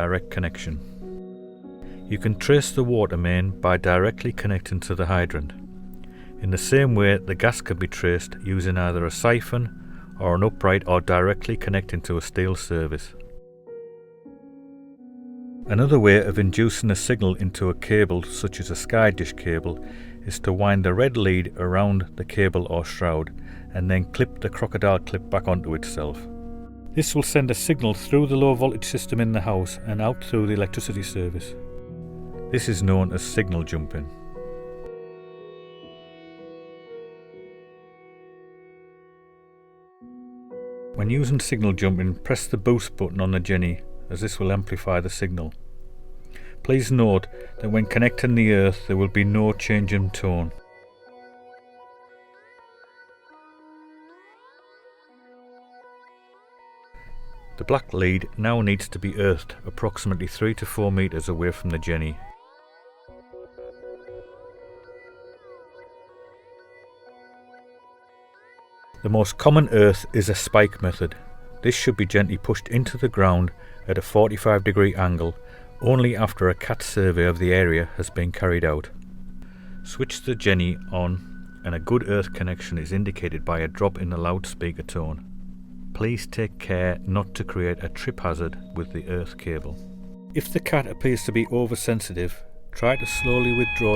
direct connection. You can trace the water main by directly connecting to the hydrant. In the same way, the gas can be traced using either a siphon or an upright or directly connecting to a steel service. Another way of inducing a signal into a cable, such as a sky dish cable, is to wind the red lead around the cable or shroud and then clip the crocodile clip back onto itself. This will send a signal through the low voltage system in the house and out through the electricity service. This is known as signal jumping. When using signal jumping, press the boost button on the Genny, as this will amplify the signal. Please note that when connecting the earth there will be no change in tone. The black lead now needs to be earthed approximately 3 to 4 meters away from the Genny. The most common earth is a spike method. This should be gently pushed into the ground at a 45-degree angle only after a CAT survey of the area has been carried out. Switch the Genny on and a good earth connection is indicated by a drop in the loudspeaker tone. Please take care not to create a trip hazard with the earth cable. If the cat appears to be oversensitive, try to slowly withdraw